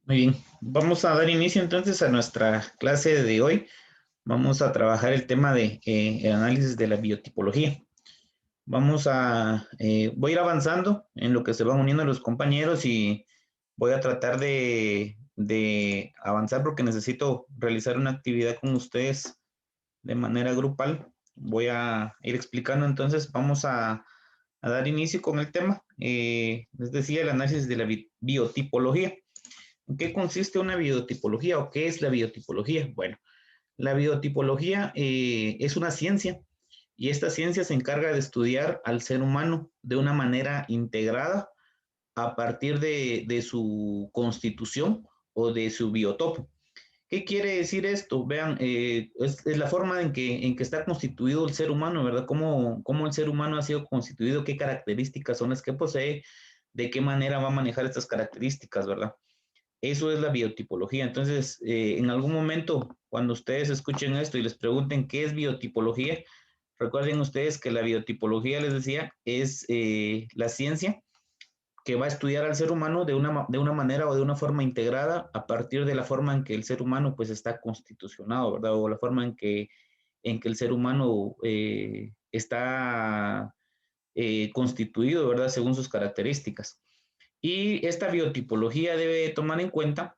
Muy bien, vamos a dar inicio entonces a nuestra clase de hoy. Vamos a trabajar el tema de el análisis de la biotipología. Voy a ir avanzando en lo que se van uniendo los compañeros y voy a tratar de avanzar porque necesito realizar una actividad con ustedes de manera grupal. Voy a ir explicando entonces, a dar inicio con el tema. Les decía, el análisis de la biotipología. ¿En qué consiste una biotipología o qué es la biotipología? Bueno, la biotipología es una ciencia y esta ciencia se encarga de estudiar al ser humano de una manera integrada a partir de su constitución o de su biotopo. ¿Qué quiere decir esto? Vean, es la forma en que está constituido el ser humano, ¿verdad? ¿Cómo el ser humano ha sido constituido? ¿Qué características son las que posee? ¿De qué manera va a manejar estas características, ¿verdad? Eso es la biotipología. Entonces, en algún momento, cuando ustedes escuchen esto y les pregunten qué es biotipología, recuerden ustedes que la biotipología, les decía, es la ciencia que va a estudiar al ser humano de una manera o de una forma integrada a partir de la forma en que el ser humano pues está constitucionado, ¿verdad? O la forma en que el ser humano está constituido, ¿verdad? Según sus características. Y esta biotipología debe tomar en cuenta,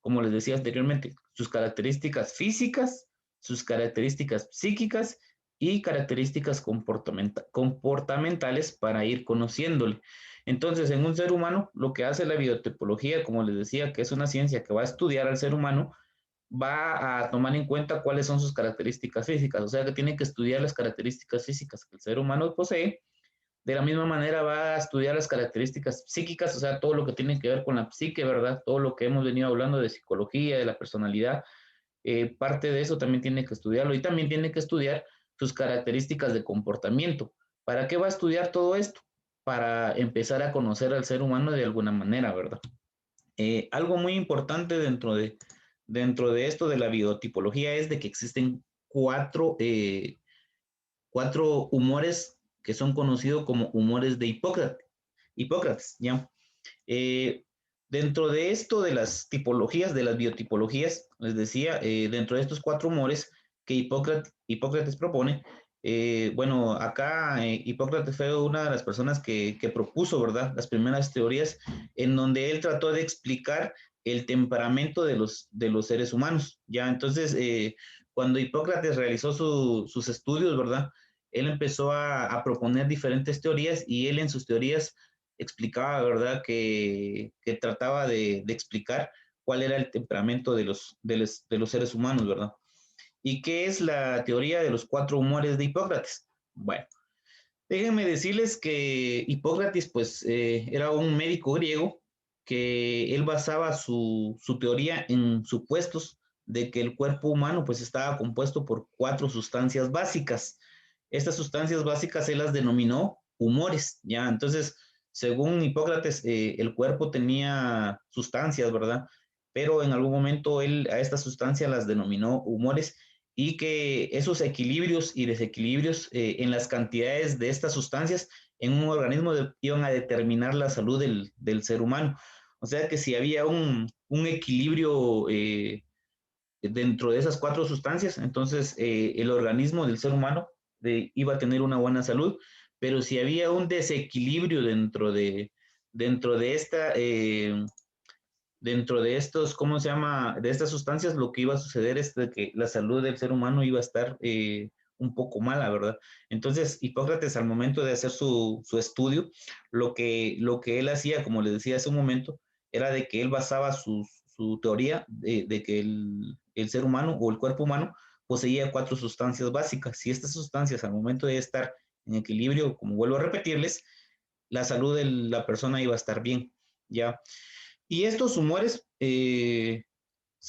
como les decía anteriormente, sus características físicas, sus características psíquicas y características comportamentales para ir conociéndole. Entonces, en un ser humano, lo que hace la biotipología, como les decía, que es una ciencia que va a estudiar al ser humano, va a tomar en cuenta cuáles son sus características físicas, o sea que tiene que estudiar las características físicas que el ser humano posee. De la misma manera va a estudiar las características psíquicas, o sea, todo lo que tiene que ver con la psique, ¿verdad? Todo lo que hemos venido hablando de psicología, de la personalidad, parte de eso también tiene que estudiarlo y también tiene que estudiar sus características de comportamiento. ¿Para qué va a estudiar todo esto? Para empezar a conocer al ser humano de alguna manera, ¿verdad? Algo muy importante dentro de esto de la biotipología es de que existen cuatro humores que son conocidos como humores de Hipócrates, ¿ya? Eh, Dentro de esto de las tipologías, de las biotipologías, les decía, dentro de estos cuatro humores que Hipócrates propone, bueno, acá Hipócrates fue una de las personas que propuso, ¿verdad?, las primeras teorías en donde él trató de explicar el temperamento de los seres humanos, ¿ya? Entonces, cuando Hipócrates realizó sus estudios, ¿verdad?, él empezó a proponer diferentes teorías y él en sus teorías explicaba, ¿verdad?, que trataba de explicar cuál era el temperamento de los seres humanos, ¿verdad? ¿Y qué es la teoría de los cuatro humores de Hipócrates? Bueno, déjenme decirles que Hipócrates, pues, era un médico griego que él basaba su teoría en supuestos de que el cuerpo humano, pues, estaba compuesto por cuatro sustancias básicas. Estas sustancias básicas él las denominó humores, ¿ya? Entonces, según Hipócrates, el cuerpo tenía sustancias, ¿verdad? Pero en algún momento él a estas sustancias las denominó humores y que esos equilibrios y desequilibrios en las cantidades de estas sustancias en un organismo iban a determinar la salud del ser humano. O sea que si había un equilibrio dentro de esas cuatro sustancias, entonces el organismo del ser humano iba a tener una buena salud, pero si había un desequilibrio dentro de estos, ¿cómo se llama? De estas sustancias, lo que iba a suceder es de que la salud del ser humano iba a estar un poco mala, ¿verdad? Entonces, Hipócrates, al momento de hacer su estudio, lo que él hacía, como le decía hace un momento, era de que él basaba su teoría de que el ser humano o el cuerpo humano poseía cuatro sustancias básicas. Si estas sustancias, al momento de estar en equilibrio, como vuelvo a repetirles, la salud de la persona iba a estar bien, ¿ya? Y estos humores se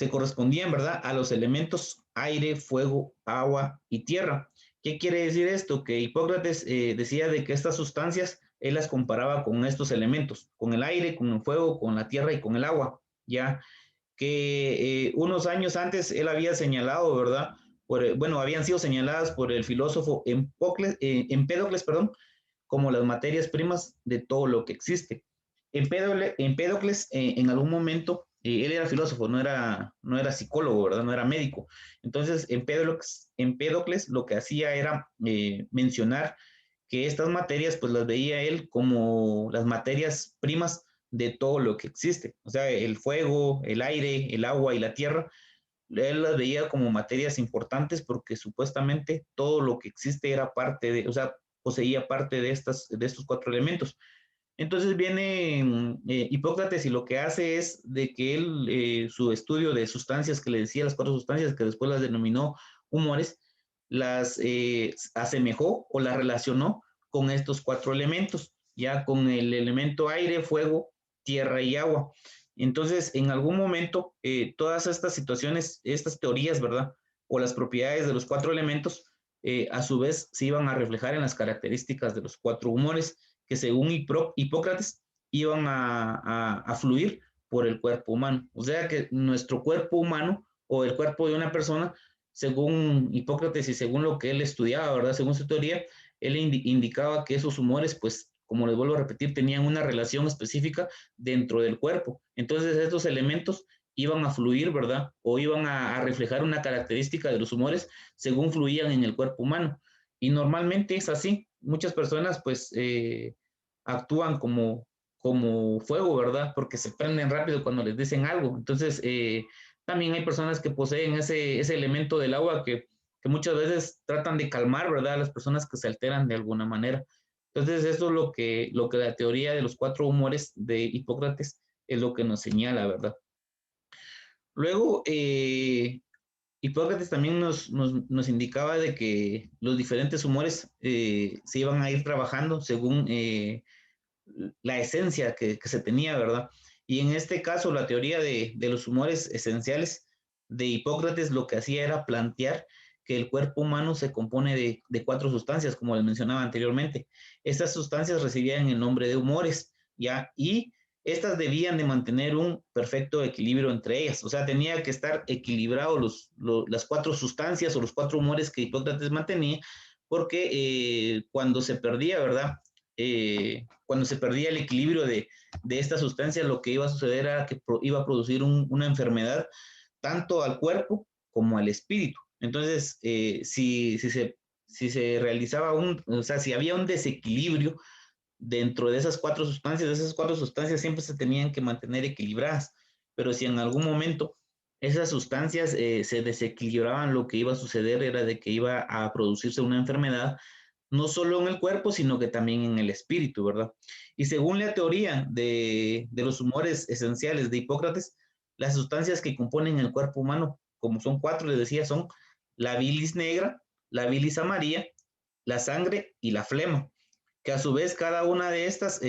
correspondían, ¿verdad?, a los elementos aire, fuego, agua y tierra. ¿Qué quiere decir esto? Que Hipócrates decía de que estas sustancias él las comparaba con estos elementos, con el aire, con el fuego, con la tierra y con el agua, ya que unos años antes él había señalado, ¿verdad? Bueno, habían sido señaladas por el filósofo Empédocles, perdón, como las materias primas de todo lo que existe. Empédocles en algún momento, él era filósofo, no era psicólogo, ¿verdad? No era médico. Entonces, Empédocles lo que hacía era mencionar que estas materias, pues las veía él como las materias primas de todo lo que existe. O sea, el fuego, el aire, el agua y la tierra, él las veía como materias importantes porque supuestamente todo lo que existe era parte de, o sea, poseía parte de estos cuatro elementos. Entonces viene Hipócrates y lo que hace es de que él, su estudio de sustancias que le decía, las cuatro sustancias que después las denominó humores, las asemejó o las relacionó con estos cuatro elementos, ya con el elemento aire, fuego, tierra y agua. Entonces, en algún momento, todas estas situaciones, estas teorías, ¿verdad? O las propiedades de los cuatro elementos, a su vez se iban a reflejar en las características de los cuatro humores que según Hipócrates iban a fluir por el cuerpo humano. O sea que nuestro cuerpo humano o el cuerpo de una persona, según Hipócrates y según lo que él estudiaba, ¿verdad? Según su teoría, él indicaba que esos humores, pues, como les vuelvo a repetir, tenían una relación específica dentro del cuerpo. Entonces, estos elementos iban a fluir, ¿verdad? O iban a reflejar una característica de los humores según fluían en el cuerpo humano. Y normalmente es así. Muchas personas pues actúan como fuego, ¿verdad? Porque se prenden rápido cuando les dicen algo. Entonces, también hay personas que poseen ese elemento del agua que muchas veces tratan de calmar, ¿verdad? A las personas que se alteran de alguna manera. Entonces, eso es lo que la teoría de los cuatro humores de Hipócrates es lo que nos señala, ¿verdad? Luego, Hipócrates también nos indicaba de que los diferentes humores se iban a ir trabajando según la esencia que se tenía, ¿verdad? Y en este caso, la teoría de los humores esenciales de Hipócrates lo que hacía era plantear que el cuerpo humano se compone de cuatro sustancias, como les mencionaba anteriormente. Estas sustancias recibían el nombre de humores, ¿ya? Y estas debían de mantener un perfecto equilibrio entre ellas, o sea, tenía que estar equilibrado las cuatro sustancias o los cuatro humores que Hipócrates mantenía, porque cuando se perdía, ¿verdad? Cuando se perdía el equilibrio de esta sustancia, lo que iba a suceder era que iba a producir una enfermedad tanto al cuerpo como al espíritu. Entonces, si se realizaba o sea, si había un desequilibrio dentro de esas cuatro sustancias siempre se tenían que mantener equilibradas, pero si en algún momento esas sustancias se desequilibraban, lo que iba a suceder era de que iba a producirse una enfermedad, no solo en el cuerpo, sino que también en el espíritu, ¿verdad? Y según la teoría de los humores esenciales de Hipócrates, las sustancias que componen el cuerpo humano, como son cuatro, les decía, son la bilis negra, la bilis amarilla, la sangre y la flema, que a su vez cada una de estos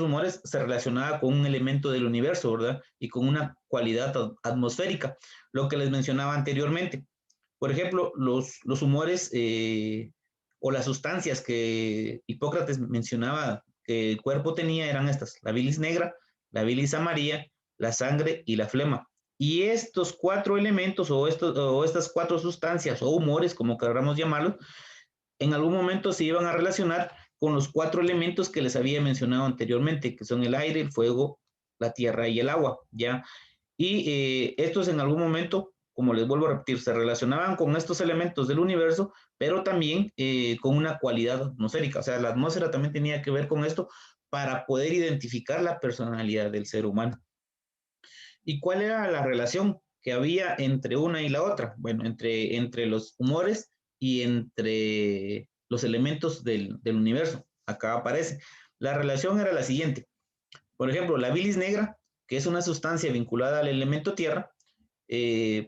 humores se relacionaba con un elemento del universo, ¿verdad? Y con una cualidad atmosférica, lo que les mencionaba anteriormente. Por ejemplo, los humores o las sustancias que Hipócrates mencionaba que el cuerpo tenía eran estas, la bilis negra, la bilis amarilla, la sangre y la flema. Y estos cuatro elementos o estas cuatro sustancias o humores, como queramos llamarlos, en algún momento se iban a relacionar con los cuatro elementos que les había mencionado anteriormente, que son el aire, el fuego, la tierra y el agua, ¿ya? Y estos en algún momento, como les vuelvo a repetir, se relacionaban con estos elementos del universo, pero también con una cualidad atmosférica, o sea, la atmósfera también tenía que ver con esto para poder identificar la personalidad del ser humano. ¿Y cuál era la relación que había entre una y la otra? Bueno, entre los humores y entre los elementos del universo. Acá aparece. La relación era la siguiente. Por ejemplo, la bilis negra, que es una sustancia vinculada al elemento tierra.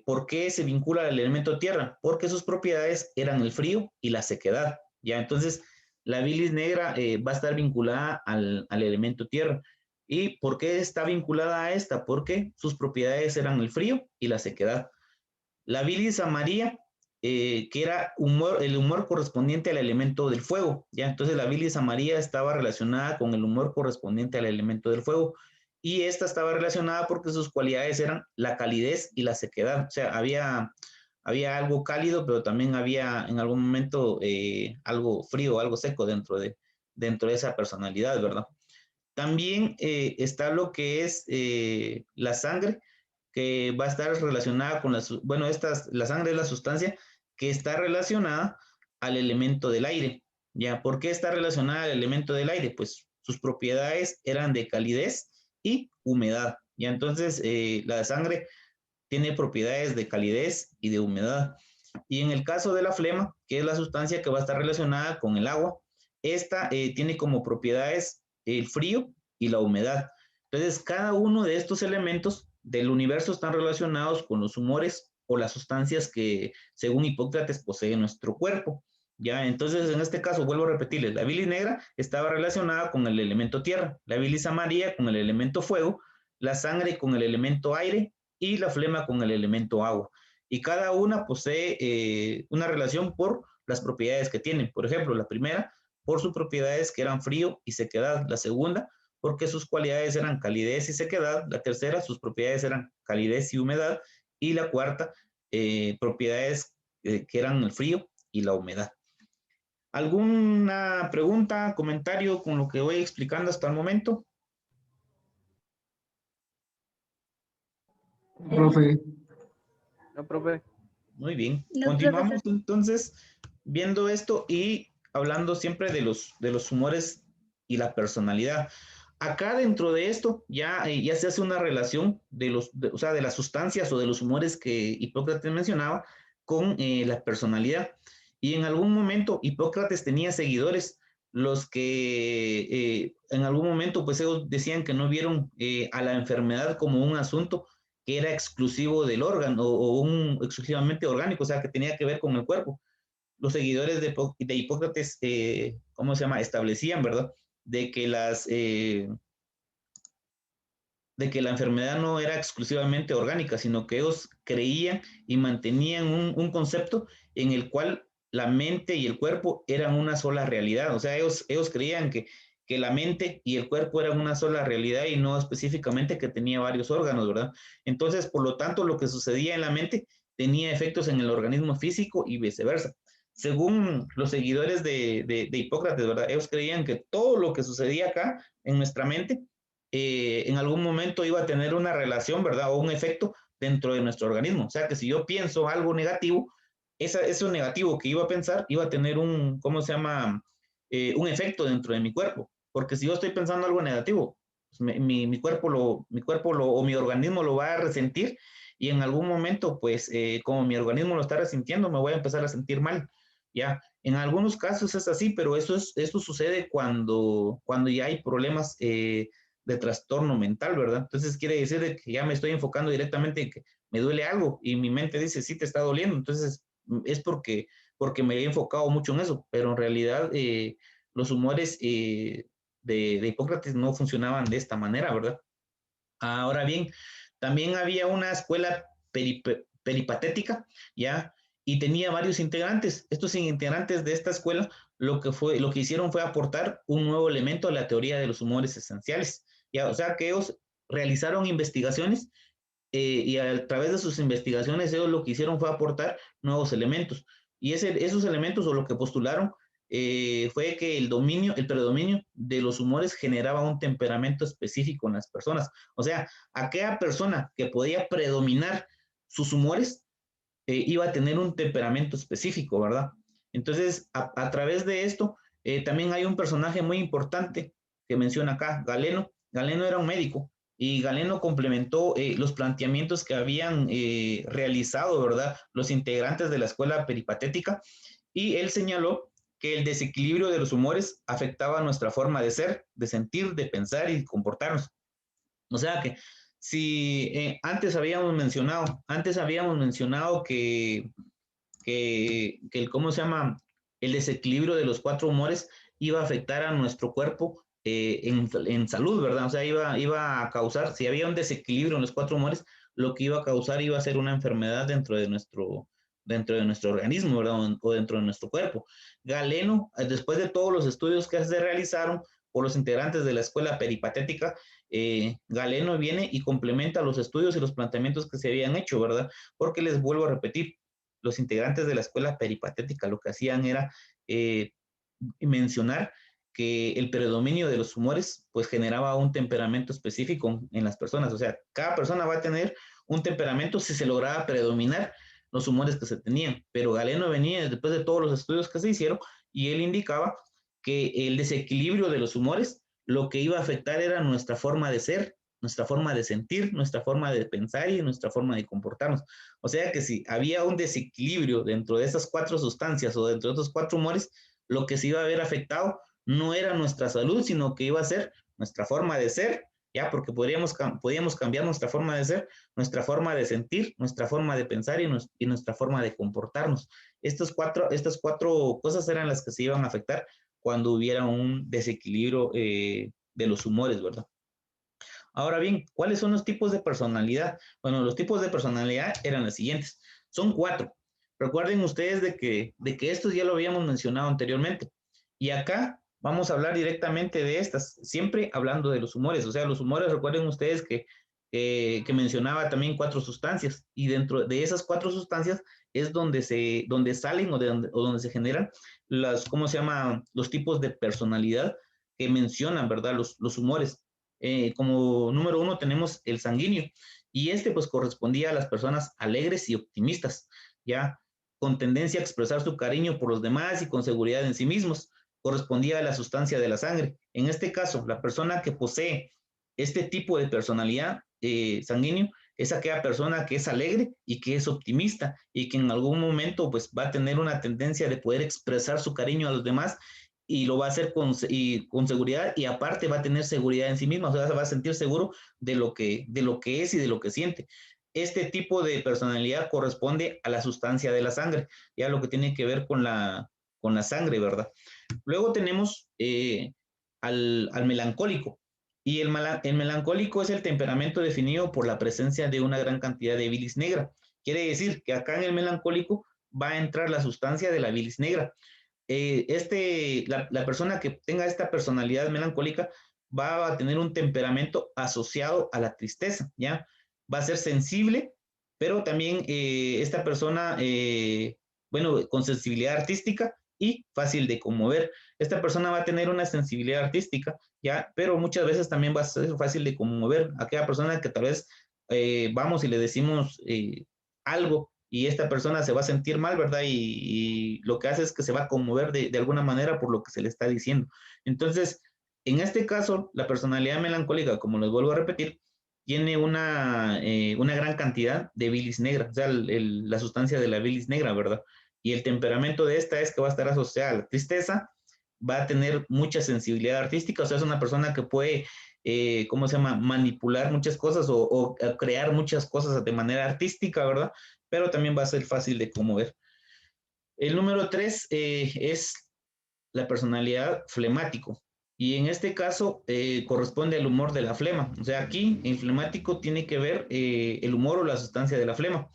¿Por qué se vincula al elemento tierra? Porque sus propiedades eran el frío y la sequedad. Ya, entonces la bilis negra va a estar vinculada al elemento tierra. ¿Y por qué está vinculada a esta? Porque sus propiedades eran el frío y la sequedad. La bilis amarilla, que era el humor correspondiente al elemento del fuego, ¿ya? Entonces la bilis amarilla estaba relacionada con el humor correspondiente al elemento del fuego, y esta estaba relacionada porque sus cualidades eran la calidez y la sequedad, o sea, había algo cálido, pero también había en algún momento algo frío, algo seco dentro de esa personalidad, ¿verdad? También está lo que es la sangre, que va a estar relacionada con bueno, la sangre es la sustancia que está relacionada al elemento del aire. ¿Ya? ¿Por qué está relacionada al elemento del aire? Pues sus propiedades eran de calidez y humedad. ¿Ya? Entonces, la sangre tiene propiedades de calidez y de humedad. Y en el caso de la flema, que es la sustancia que va a estar relacionada con el agua, esta tiene como propiedades el frío y la humedad. Entonces, cada uno de estos elementos del universo están relacionados con los humores o las sustancias que, según Hipócrates, posee nuestro cuerpo. Ya, entonces en este caso, vuelvo a repetirles, la bilis negra estaba relacionada con el elemento tierra, la bilis amarilla con el elemento fuego, la sangre con el elemento aire y la flema con el elemento agua. Y cada una posee una relación por las propiedades que tienen. Por ejemplo, la primera, por sus propiedades que eran frío y sequedad. La segunda, porque sus cualidades eran calidez y sequedad. La tercera, sus propiedades eran calidez y humedad. Y la cuarta, propiedades que eran el frío y la humedad. ¿Alguna pregunta, comentario con lo que voy explicando hasta el momento? Profe. No, profe. Muy bien. No, Continuamos profesor. entonces viendo esto y hablando siempre de los humores y la personalidad. Acá dentro de esto ya se hace una relación o sea, de las sustancias o de los humores que Hipócrates mencionaba con la personalidad. Y en algún momento Hipócrates tenía seguidores, los que en algún momento pues ellos decían que no vieron a la enfermedad como un asunto que era exclusivo del órgano o exclusivamente orgánico, o sea, que tenía que ver con el cuerpo. Los seguidores de Hipócrates, ¿cómo se llama? Establecían, ¿verdad? De que de que la enfermedad no era exclusivamente orgánica, sino que ellos creían y mantenían un concepto en el cual la mente y el cuerpo eran una sola realidad. O sea, ellos creían que la mente y el cuerpo eran una sola realidad y no específicamente que tenía varios órganos, ¿verdad? Entonces, por lo tanto, lo que sucedía en la mente tenía efectos en el organismo físico y viceversa. Según los seguidores de Hipócrates, ¿verdad? Ellos creían que todo lo que sucedía acá en nuestra mente en algún momento iba a tener una relación, ¿verdad? O un efecto dentro de nuestro organismo. O sea, que si yo pienso algo negativo, eso negativo que iba a pensar iba a tener ¿cómo se llama? Un efecto dentro de mi cuerpo. Porque si yo estoy pensando algo negativo, pues mi cuerpo o mi organismo lo va a resentir y en algún momento, pues, como mi organismo lo está resintiendo, me voy a empezar a sentir mal. Ya, en algunos casos es así, pero eso sucede cuando ya hay problemas de trastorno mental, ¿verdad? Entonces quiere decir que ya me estoy enfocando directamente en que me duele algo y mi mente dice, sí, te está doliendo, entonces es porque me he enfocado mucho en eso, pero en realidad los humores de Hipócrates no funcionaban de esta manera, ¿verdad? Ahora bien, también había una escuela peripatética, ¿ya? Y tenía varios integrantes. Estos integrantes de esta escuela lo que hicieron fue aportar un nuevo elemento a la teoría de los humores esenciales. ¿Ya? O sea que ellos realizaron investigaciones y a través de sus investigaciones ellos lo que hicieron fue aportar nuevos elementos. Y esos elementos o lo que postularon fue que el predominio de los humores generaba un temperamento específico en las personas. O sea, aquella persona que podía predominar sus humores iba a tener un temperamento específico, ¿verdad? Entonces, a través de esto, también hay un personaje muy importante que menciona acá, Galeno. Galeno era un médico y Galeno complementó los planteamientos que habían realizado, ¿verdad? Los integrantes de la escuela peripatética y él señaló que el desequilibrio de los humores afectaba nuestra forma de ser, de sentir, de pensar y comportarnos. O sea que si antes habíamos mencionado que el, ¿cómo se llama? El desequilibrio de los cuatro humores iba a afectar a nuestro cuerpo en salud, ¿verdad? O sea, iba a causar, si había un desequilibrio en los cuatro humores, lo que iba a causar iba a ser una enfermedad dentro de nuestro organismo, ¿verdad? O dentro de nuestro cuerpo. Galeno, después de todos los estudios que se realizaron por los integrantes de la escuela peripatética, Galeno viene y complementa los estudios y los planteamientos que se habían hecho, ¿verdad? Porque les vuelvo a repetir, los integrantes de la escuela peripatética lo que hacían era mencionar que el predominio de los humores pues generaba un temperamento específico en las personas. O sea, cada persona va a tener un temperamento si se lograba predominar los humores que se tenían. Pero Galeno venía después de todos los estudios que se hicieron y él indicaba que el desequilibrio de los humores lo que iba a afectar era nuestra forma de ser, nuestra forma de sentir, nuestra forma de pensar y nuestra forma de comportarnos. O sea que si había un desequilibrio dentro de esas cuatro sustancias o dentro de esos cuatro humores, lo que se iba a ver afectado no era nuestra salud, sino que iba a ser nuestra forma de ser, ya, porque podíamos cambiar nuestra forma de ser, nuestra forma de sentir, nuestra forma de pensar y nuestra forma de comportarnos. Estas cuatro cosas eran las que se iban a afectar cuando hubiera un desequilibrio de los humores, ¿verdad? Ahora bien, ¿cuáles son los tipos de personalidad? Bueno, los tipos de personalidad eran los siguientes. Son cuatro. Recuerden ustedes de que estos ya lo habíamos mencionado anteriormente. Y acá vamos a hablar directamente de estas, siempre hablando de los humores. O sea, los humores, recuerden ustedes que mencionaba también cuatro sustancias. Y dentro de esas cuatro sustancias es donde salen o donde se generan ¿cómo se llama? Los tipos de personalidad que mencionan, ¿verdad? Los humores. Como número uno tenemos el sanguíneo y este pues correspondía a las personas alegres y optimistas, ya con tendencia a expresar su cariño por los demás y con seguridad en sí mismos, correspondía a la sustancia de la sangre. En este caso, la persona que posee este tipo de personalidad sanguíneo es aquella persona que es alegre y que es optimista y que en algún momento pues va a tener una tendencia de poder expresar su cariño a los demás y lo va a hacer con seguridad y aparte va a tener seguridad en sí misma, o sea, se va a sentir seguro de lo que es y de lo que siente. Este tipo de personalidad corresponde a la sustancia de la sangre, ya lo que tiene que ver con la sangre, ¿verdad? Luego tenemos al melancólico. Y el melancólico es el temperamento definido por la presencia de una gran cantidad de bilis negra. Quiere decir que acá en el melancólico va a entrar la sustancia de la bilis negra. La persona que tenga esta personalidad melancólica va a tener un temperamento asociado a la tristeza, ¿ya? Va a ser sensible, pero también esta persona, bueno, con sensibilidad artística y fácil de conmover. Esta persona va a tener una sensibilidad artística, ¿ya? Pero muchas veces también va a ser fácil de conmover. Aquella persona que tal vez vamos y le decimos algo y esta persona se va a sentir mal, ¿verdad? Y lo que hace es que se va a conmover de alguna manera por lo que se le está diciendo. Entonces, en este caso, la personalidad melancólica, como les vuelvo a repetir, tiene una gran cantidad de bilis negra, o sea, la sustancia de la bilis negra, ¿verdad? Y el temperamento de esta es que va a estar asociada a la tristeza, va a tener mucha sensibilidad artística, o sea, es una persona que puede, ¿cómo se llama?, manipular muchas cosas o crear muchas cosas de manera artística, ¿verdad? Pero también va a ser fácil de conmover. El número 3 es la personalidad flemático. Y en este caso corresponde al humor de la flema. O sea, aquí en flemático tiene que ver el humor o la sustancia de la flema.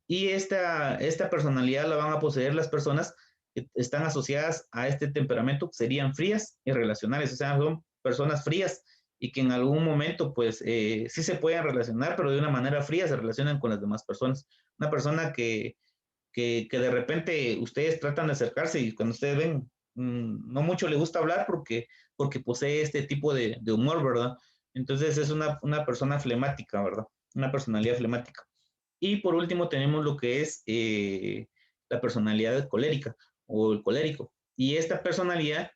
Y esta personalidad la van a poseer las personas que están asociadas a este temperamento, que serían frías y relacionales. O sea, son personas frías y que en algún momento, pues, sí se pueden relacionar, pero de una manera fría se relacionan con las demás personas. Una persona que de repente ustedes tratan de acercarse y cuando ustedes ven, no mucho le gusta hablar porque posee este tipo de humor, ¿verdad? Entonces es una persona flemática, ¿verdad? Una personalidad flemática. Y por último tenemos lo que es la personalidad colérica o el colérico. Y esta personalidad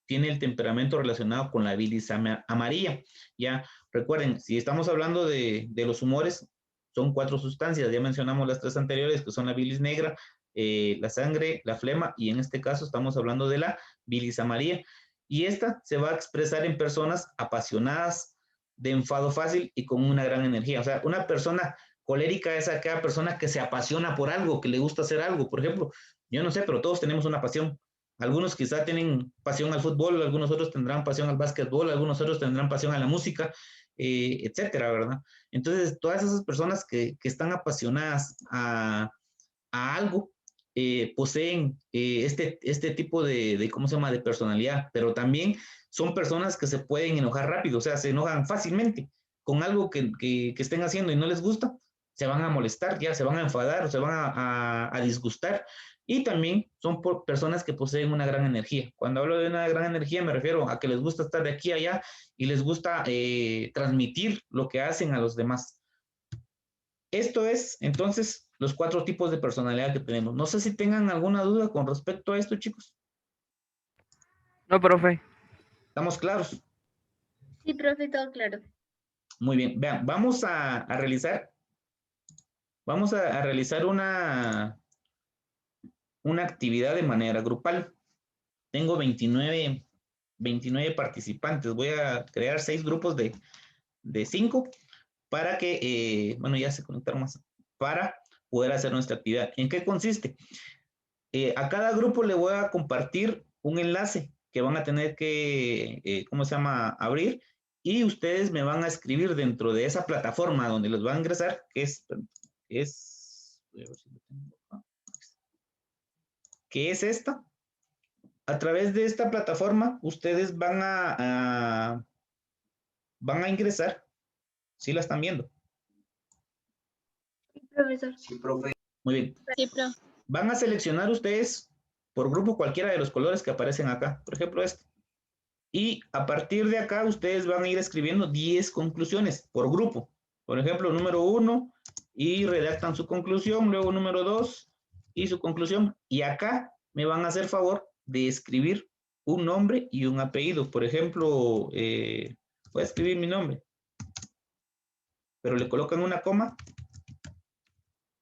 tiene el temperamento relacionado con la bilis amarilla. Ya recuerden, si estamos hablando de los humores, son cuatro sustancias. Ya mencionamos las tres anteriores, que son la bilis negra, la sangre, la flema, y en este caso estamos hablando de la bilis amarilla. Y esta se va a expresar en personas apasionadas, de enfado fácil y con una gran energía. O sea, una persona colérica es aquella persona que se apasiona por algo, que le gusta hacer algo. Por ejemplo, yo no sé, pero todos tenemos una pasión. Algunos quizá tienen pasión al fútbol, algunos otros tendrán pasión al básquetbol, algunos otros tendrán pasión a la música, etcétera, ¿verdad? Entonces, todas esas personas que están apasionadas a algo, poseen este tipo ¿cómo se llama?, de personalidad, pero también son personas que se pueden enojar rápido, o sea, se enojan fácilmente con algo que estén haciendo y no les gusta, se van a molestar, ya se van a enfadar o se van a disgustar. Y también son personas que poseen una gran energía. Cuando hablo de una gran energía me refiero a que les gusta estar de aquí a allá y les gusta transmitir lo que hacen a los demás. Esto es, entonces, los 4 tipos de personalidad que tenemos. No sé si tengan alguna duda con respecto a esto, chicos. No, profe. ¿Estamos claros? Sí, profe, todo claro. Muy bien. Vean, vamos a realizar una actividad de manera grupal. Tengo 29 participantes. Voy a crear 6 grupos de 5 para que, bueno, ya se conectaron más, para poder hacer nuestra actividad. ¿En qué consiste? A cada grupo le voy a compartir un enlace que van a tener que, ¿cómo se llama? Abrir, y ustedes me van a escribir dentro de esa plataforma donde los van a ingresar, que es esta. A través de esta plataforma, ustedes van a ingresar. ¿Sí la están viendo? Sí, profesor. Sí, profe. Muy bien. Sí, profe. Van a seleccionar ustedes por grupo cualquiera de los colores que aparecen acá. Por ejemplo, este. Y a partir de acá, ustedes van a ir escribiendo 10 conclusiones por grupo. Por ejemplo, número 1, y redactan su conclusión. Luego, número 2, y su conclusión. Y acá me van a hacer favor de escribir un nombre y un apellido. Por ejemplo, voy a escribir mi nombre, pero le colocan una coma,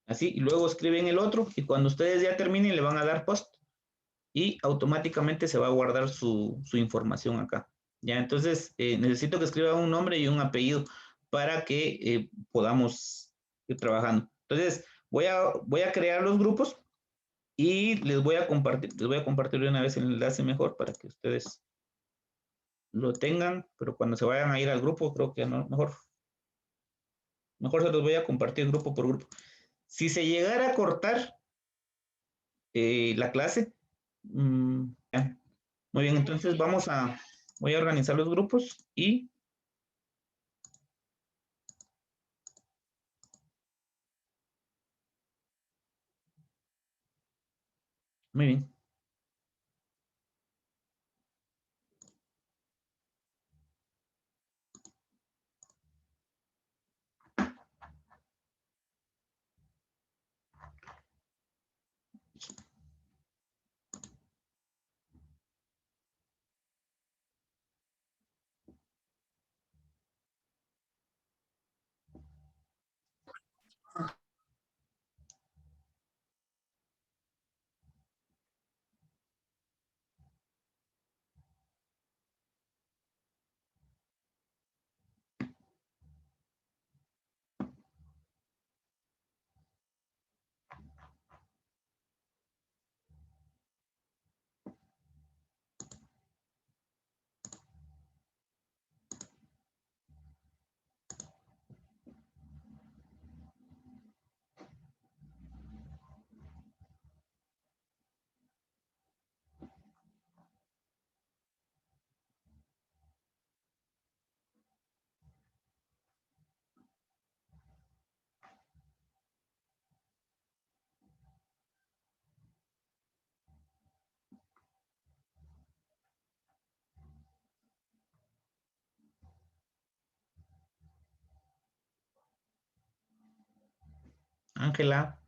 así, y luego escriben el otro, y cuando ustedes ya terminen, le van a dar post, y automáticamente se va a guardar su información acá. Ya, entonces necesito que escriban un nombre y un apellido para que podamos ir trabajando. Entonces, voy a crear los grupos y les voy a compartir de una vez el enlace mejor para que ustedes lo tengan, pero cuando se vayan a ir al grupo, creo que no, mejor se los voy a compartir grupo por grupo. Si se llegara a cortar la clase, ya. Muy bien, entonces voy a organizar los grupos y muy bien. Ángela.